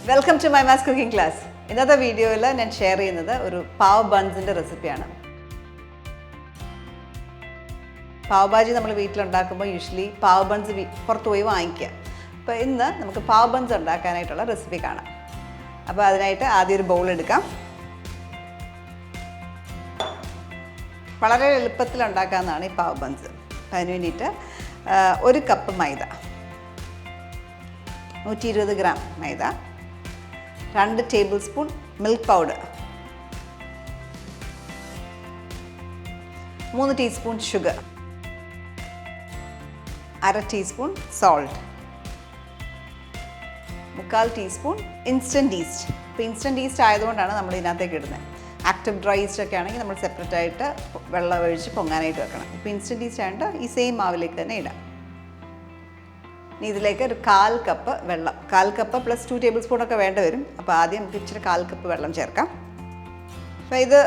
Welcome to my mass cooking class. ഇന്നത്തെ വീഡിയോയിൽ ഞാൻ ഷെയർ ചെയ്യുന്നത് ഒരു പാവ് ബൺസിൻ്റെ റെസിപ്പിയാണ്. പാവ് ഭാജി നമ്മൾ വീട്ടിലുണ്ടാക്കുമ്പോൾ യൂഷ്വലി പാവ് ബൺസ് പുറത്ത് പോയി വാങ്ങിക്കുക. അപ്പോൾ ഇന്ന് നമുക്ക് പാവ് ബൺസ് ഉണ്ടാക്കാനായിട്ടുള്ള റെസിപ്പി കാണാം. അപ്പോൾ അതിനായിട്ട് ആദ്യം ഒരു ബൗൾ എടുക്കാം. വളരെ എളുപ്പത്തിൽ ഉണ്ടാക്കാവുന്നതാണ് ഈ പാവ് ബൺസ്. അതിന് വേണ്ടിയിട്ട് 1 കപ്പ് മൈദ, 120 ഗ്രാം മൈദ, 2 table spoon milk powder, 3 teaspoon sugar, 1/2 teaspoon salt, 1/4 teaspoon instant east. ഇപ്പോൾ ഇൻസ്റ്റൻറ്റ് ഈസ്റ്റ് ആയതുകൊണ്ടാണ് നമ്മൾ ഇതിനകത്തേക്ക് ഇടുന്നത്. ആക്റ്റീവ് ഡ്രൈ ഈസ്റ്റ് ഒക്കെ ആണെങ്കിൽ നമ്മൾ സെപ്പറേറ്റ് ആയിട്ട് വെള്ളം ഒഴിച്ച് പൊങ്ങാനായിട്ട് വെക്കണം. ഇപ്പോൾ ഇൻസ്റ്റൻറ്റ് ഈസ്റ്റ് ആയതുകൊണ്ട് ഈ സെയിം മാവിലേക്ക് തന്നെ ഇടാം. ഇനി ഇതിലേക്ക് ഒരു 1/4 കപ്പ് വെള്ളം, 1/4 കപ്പ് പ്ലസ് 2 ടേബിൾ സ്പൂൺ ഒക്കെ വേണ്ടി വരും. അപ്പോൾ ആദ്യം നമുക്ക് ഇച്ചിരി 1/4 കപ്പ് വെള്ളം ചേർക്കാം. അപ്പോൾ ഇത്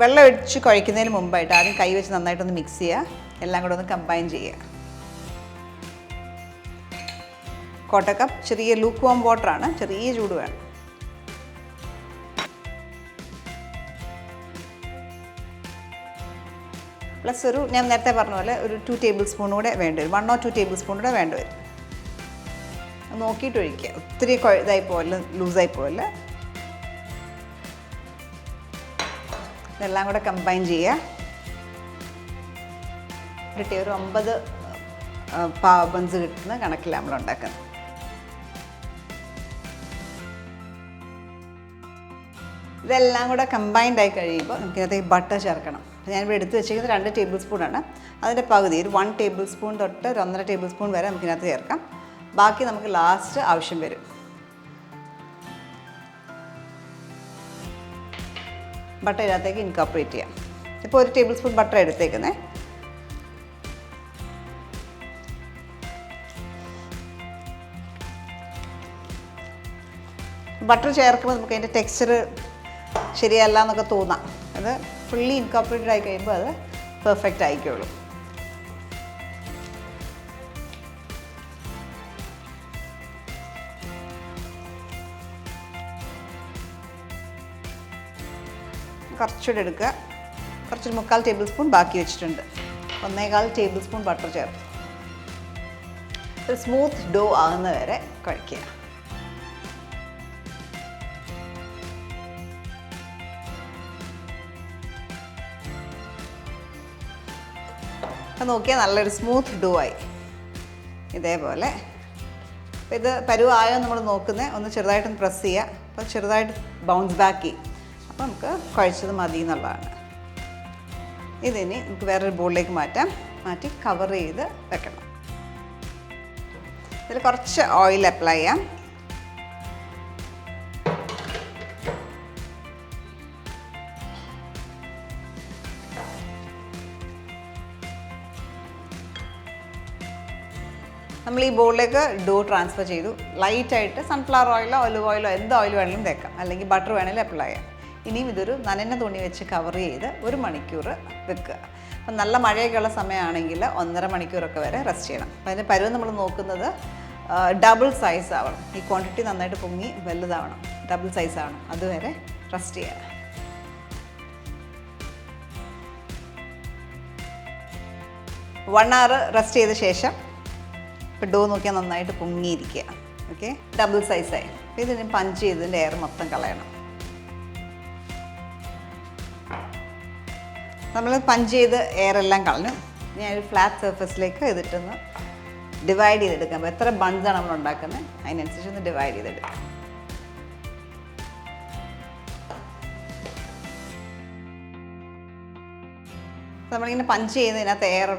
വെള്ളം ഒഴിച്ച് കുഴയ്ക്കുന്നതിന് മുമ്പായിട്ട് ആദ്യം കൈ വെച്ച് നന്നായിട്ടൊന്ന് മിക്സ് ചെയ്യുക, എല്ലാം കൂടെ ഒന്ന് കമ്പൈൻ ചെയ്യുക. 1/4 കപ്പ് ചെറിയ ലൂക്ക് വാം വാട്ടറാണ്, ചെറിയ ചൂട് വേണം. പ്ലസ് ഞാൻ നേരത്തെ പറഞ്ഞ പോലെ ഒരു 2 ടേബിൾ സ്പൂൺ കൂടെ വേണ്ടി വരും, 1 or 2 ടേബിൾ സ്പൂൺ കൂടെ വേണ്ടി വരും. നോക്കിയിട്ട് ഒഴിക്കുക, ഒത്തിരി ഇതായി പോകല്ല, ലൂസായി പോകല്ല. ഇതെല്ലാം കൂടെ കമ്പൈൻ ചെയ്യുക. കിട്ടിയ ഒരു 9 പാവ് ബൺസ് കിട്ടുന്ന കണക്കിൽ നമ്മൾ ഉണ്ടാക്കുന്നത്. ഇതെല്ലാം കൂടെ കമ്പൈൻഡ് ആയി കഴിയുമ്പോൾ നമുക്കതിനകത്ത് ബട്ടർ ചേർക്കണം. ഞാനിവിടെ എടുത്ത് വെച്ചിരിക്കുന്നത് 2 ടേബിൾ സ്പൂണാണ്. അതിൻ്റെ പകുതി ഒരു 1 ടേബിൾ സ്പൂൺ തൊട്ട് ഒരു 1.5 ടേബിൾ സ്പൂൺ വരെ നമുക്കിനകത്ത് ചേർക്കാം. ബാക്കി നമുക്ക് ലാസ്റ്റ് ആവശ്യം വരും. ബട്ടർ ഇതിനകത്തേക്ക് ഇൻകോർപ്പറേറ്റ് ചെയ്യാം. ഇപ്പോൾ 1 ടേബിൾ സ്പൂൺ ബട്ടർ എടുത്തേക്കുന്നത്. ബട്ടർ ചേർക്കുമ്പോൾ നമുക്ക് അതിൻ്റെ ടെക്സ്ചർ ശരിയല്ല എന്നൊക്കെ തോന്നാം. അത് ഫുള്ളി ഇൻകോർപ്പറേറ്റഡ് ആയി കഴിയുമ്പോൾ അത് പെർഫെക്റ്റ് ആയിക്കോളൂ. കുറച്ചുകൂടെ എടുക്കുക. കുറച്ചൊരു 1/4 ടേബിൾ സ്പൂൺ ബാക്കി വെച്ചിട്ടുണ്ട്. 1.25 ടേബിൾ സ്പൂൺ ബട്ടർ ചേർത്ത് ഒരു സ്മൂത്ത് ഡോ ആകുന്ന വരെ കുഴയ്ക്കുക. അത് നോക്കിയാൽ നല്ലൊരു സ്മൂത്ത് ഡോ ആയി. ഇതേപോലെ ഇത് പരുവായോ നമ്മൾ നോക്കുന്നത്, ഒന്ന് ചെറുതായിട്ടൊന്ന് പ്രസ് ചെയ്യുക. അപ്പോൾ ചെറുതായിട്ട് ബൗൺസ് ബാക്ക് ചെയ്യും. അപ്പോൾ നമുക്ക് കുഴച്ചത് മതി എന്നുള്ളതാണ്. ഇതിനി നമുക്ക് വേറൊരു ബോളിലേക്ക് മാറ്റി കവർ ചെയ്ത് വെക്കണം. ഇതിൽ കുറച്ച് ഓയിൽ അപ്ലൈ ചെയ്യാം. നമ്മൾ ഈ ബോളിലേക്ക് ഡോ ട്രാൻസ്ഫർ ചെയ്തു. ലൈറ്റായിട്ട് സൺഫ്ലവർ ഓയിലോ ഒലിവ് ഓയിലോ എന്ത് ഓയിൽ വേണമെങ്കിലും തേക്കാം, അല്ലെങ്കിൽ ബട്ടർ വേണമെങ്കിലും അപ്ലൈ ചെയ്യാം. ഇനിയും ഇതൊരു നനഞ്ഞ തുണി വെച്ച് കവർ ചെയ്ത് 1 മണിക്കൂർ വെക്കുക. അപ്പം നല്ല മഴയൊക്കെയുള്ള സമയമാണെങ്കിൽ 1.5 മണിക്കൂറൊക്കെ വരെ റെസ്റ്റ് ചെയ്യണം. അപ്പം അതിൻ്റെ പരുവം നമ്മൾ നോക്കുന്നത് ഡബിൾ സൈസ് ആവണം. ഈ ക്വാണ്ടിറ്റി നന്നായിട്ട് പൊങ്ങി വലുതാവണം, ഡബിൾ സൈസ് ആവണം. അതുവരെ റെസ്റ്റ് ചെയ്യണം. 1 hour റെസ്റ്റ് ചെയ്ത ശേഷം ഇപ്പോൾ ഡോ നോക്കിയാൽ നന്നായിട്ട് പൊങ്ങിയിരിക്കുക. Okay, double സൈസായി. ഇതിന് പഞ്ച് ചെയ്തതിൻ്റെ എയർ മൊത്തം കളയണം. നമ്മൾ പഞ്ച് ചെയ്ത് എയർ എല്ലാം കളഞ്ഞു. ഞാനൊരു ഫ്ലാറ്റ് സർഫസിലേക്ക് ഇതിട്ടൊന്ന് ഡിവൈഡ് ചെയ്തെടുക്കാം. അപ്പോൾ എത്ര ബൺസാണ് നമ്മൾ ഉണ്ടാക്കുന്നത് അതിനനുസരിച്ച് ഒന്ന് ഡിവൈഡ് ചെയ്തെടുക്കാം. നമ്മളിങ്ങനെ പഞ്ച് ചെയ്യുന്നതിനകത്ത് എയർ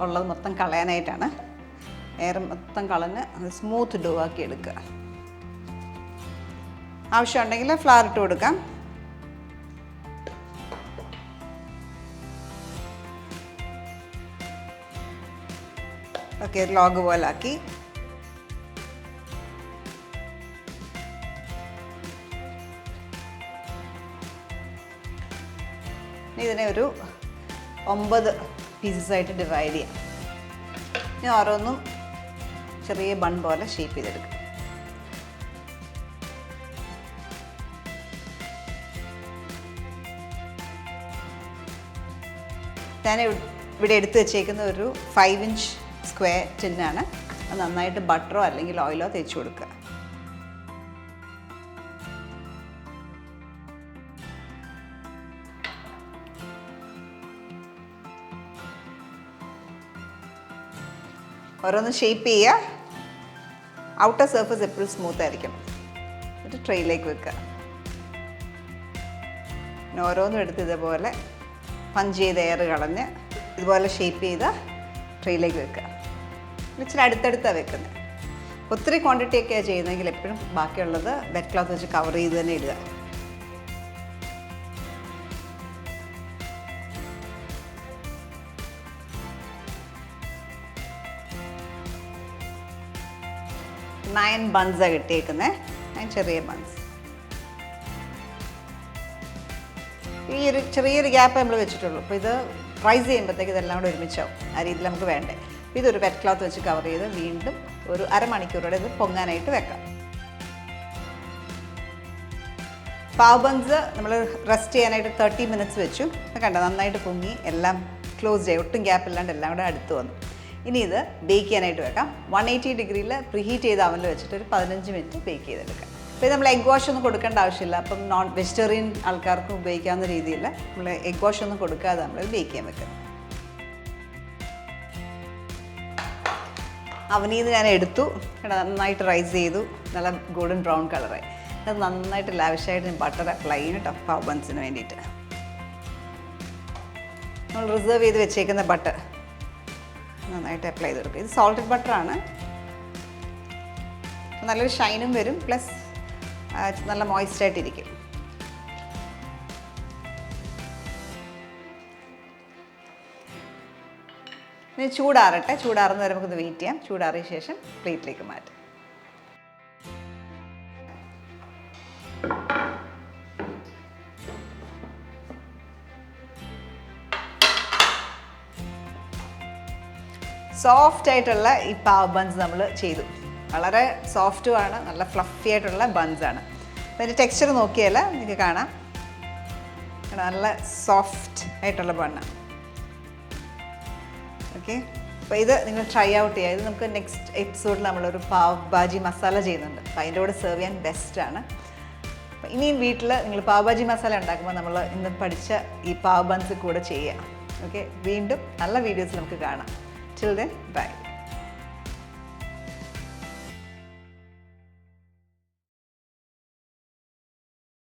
ഉള്ളത് മൊത്തം കളയാനായിട്ടാണ്. എയർ മൊത്തം കളഞ്ഞ് സ്മൂത്ത് ഡോ ആക്കി എടുക്കുക. ആവശ്യമുണ്ടെങ്കിൽ ഫ്ലവർ ഇട്ട് കൊടുക്കാം. ഓക്കെ, ലോഗ് പോലെ ആക്കി ഇതിനെ ഒരു 9 പീസസ് ആയിട്ട് ഡിവൈഡ് ചെയ്യാം. ഇനി ഓരോന്നും ചെറിയ ബൺ പോലെ ഷേപ്പ് ചെയ്തെടുക്കും. ഞാൻ ഇവിടെ എടുത്ത് വെച്ചേക്കുന്ന ഒരു 5 ഇഞ്ച് സ്ക്വയർ ടിന്നാണ്. അത് നന്നായിട്ട് ബട്ടറോ അല്ലെങ്കിൽ ഓയിലോ തേച്ച് കൊടുക്കുക. ഓരോന്ന് ഷേപ്പ് ചെയ്യുക. ഔട്ടർ സർഫസ് എപ്പോഴും സ്മൂത്ത് ആയിരിക്കും. എന്നിട്ട് ട്രെയിലേക്ക് വെക്കുക. പിന്നെ ഓരോന്നും എടുത്ത് ഇതേപോലെ പഞ്ച് ചെയ്ത് എയർ കളഞ്ഞ് ഇതുപോലെ ഷേപ്പ് ചെയ്ത് ട്രെയിലേക്ക് വെക്കുക. ഇച്ചിരി അടുത്തടുത്താണ് വെക്കുന്നത്. ഒത്തിരി ക്വാണ്ടിറ്റി ഒക്കെയാണ് ചെയ്യുന്നതെങ്കിൽ എപ്പോഴും ബാക്കിയുള്ളത് വെറ്റ് ക്ലോത്ത് വെച്ച് കവർ ചെയ്ത് തന്നെ ഇടുക. നയൻ ബൺസാണ് കിട്ടിയേക്കുന്നത്. 9 ചെറിയ ബൺസ്. ഈ ഒരു ചെറിയൊരു ഗ്യാപ്പ് നമ്മൾ വെച്ചിട്ടുള്ളൂ. അപ്പോൾ ഇത് റൈസ് ചെയ്യുമ്പോഴത്തേക്ക് ഇതെല്ലാം കൂടെ ഒരുമിച്ചാവും. ആ രീതിയിൽ നമുക്ക് വേണ്ടേ. ഇതൊരു വെറ്റ് ക്ലോത്ത് വെച്ച് കവർ ചെയ്ത് വീണ്ടും ഒരു അരമണിക്കൂറോടെ ഇത് പൊങ്ങാനായിട്ട് വെക്കാം. പാവ് ബൺസ് നമ്മൾ റെസ്റ്റ് ചെയ്യാനായിട്ട് 30 മിനിറ്റ്സ് വെച്ചു. കണ്ട നന്നായിട്ട് പൊങ്ങി എല്ലാം ക്ലോസ് ചെയ്യും. ഒട്ടും ഗ്യാപ്പ് ഇല്ലാണ്ട് എല്ലാം കൂടെ അടുത്ത് വന്നു. ഇനി ഇത് ബേക്ക് ചെയ്യാനായിട്ട് വെക്കാം. 180 ഡിഗ്രിയിൽ പ്രീഹീറ്റ് ചെയ്ത അവനിൽ വെച്ചിട്ട് ഒരു 15 മിനിറ്റ് ബേക്ക് ചെയ്തെടുക്കാം. അപ്പോൾ ഇത് നമ്മൾ എഗ് വാഷ് ഒന്നും കൊടുക്കേണ്ട ആവശ്യമില്ല. അപ്പം നോൺ വെജിറ്റേറിയൻ ആൾക്കാർക്ക് ഉപയോഗിക്കാവുന്ന രീതിയിൽ നമ്മൾ എഗ് വാഷ് ഒന്നും കൊടുക്കാതെ നമ്മൾ ബേക്ക് ചെയ്യാൻ വെക്കുന്നത്. അവനിൽ നിന്ന് ഞാൻ എടുത്തു. നന്നായിട്ട് റൈസ് ചെയ്തു. നല്ല ഗോൾഡൻ ബ്രൗൺ കളറായി. അത് നന്നായിട്ട് ലാവിഷായിട്ട് ഞാൻ ബട്ടർ അപ്ലൈ ചെയ്യും കേട്ടോ പാവ് ബൺസിന് വേണ്ടിയിട്ട്. നമ്മൾ റിസർവ് ചെയ്ത് വെച്ചേക്കുന്ന ബട്ടർ നന്നായിട്ട് അപ്ലൈ ചെയ്ത് കൊടുക്കും. ഇത് സോൾട്ടഡ് ബട്ടറാണ്. നല്ലൊരു ഷൈനും വരും. പ്ലസ് നല്ല മോയ്സ്റ്റായിട്ടിരിക്കും. ഇനി ചൂടാറട്ടെ. ചൂടാറുന്ന വരെ നമുക്കൊന്ന് വെയിറ്റ് ചെയ്യാം. ചൂടാറിയ ശേഷം പ്ലേറ്റിലേക്ക് മാറ്റാം. സോഫ്റ്റ് ആയിട്ടുള്ള ഈ പാവ് ബൺസ് നമ്മൾ ചെയ്തു. വളരെ സോഫ്റ്റുമാണ്. നല്ല ഫ്ലഫി ആയിട്ടുള്ള ബൺസാണ്. അപ്പോൾ അതിൻ്റെ ടെക്സ്ചർ നോക്കിയാൽ നിങ്ങൾക്ക് കാണാം. നല്ല സോഫ്റ്റ് ആയിട്ടുള്ള ബണ്ണാണ്. ഓക്കെ, അപ്പോൾ ഇത് നിങ്ങൾ ട്രൈ ഔട്ട് ചെയ്യുക. ഇത് നമുക്ക് നെക്സ്റ്റ് എപ്പിസോഡിൽ നമ്മളൊരു പാവ് ഭാജി മസാല ചെയ്യുന്നുണ്ട്. അപ്പോൾ അതിൻ്റെ കൂടെ സെർവ് ചെയ്യാൻ ബെസ്റ്റാണ്. അപ്പോൾ ഇനിയും വീട്ടിൽ നിങ്ങൾ പാവ് ഭാജി മസാല ഉണ്ടാക്കുമ്പോൾ നമ്മൾ ഇന്ന് പഠിച്ച ഈ പാവ് ബൺസ് കൂടെ ചെയ്യുക. ഓക്കെ, വീണ്ടും നല്ല വീഡിയോസ് നമുക്ക് കാണാം. Till then, bye.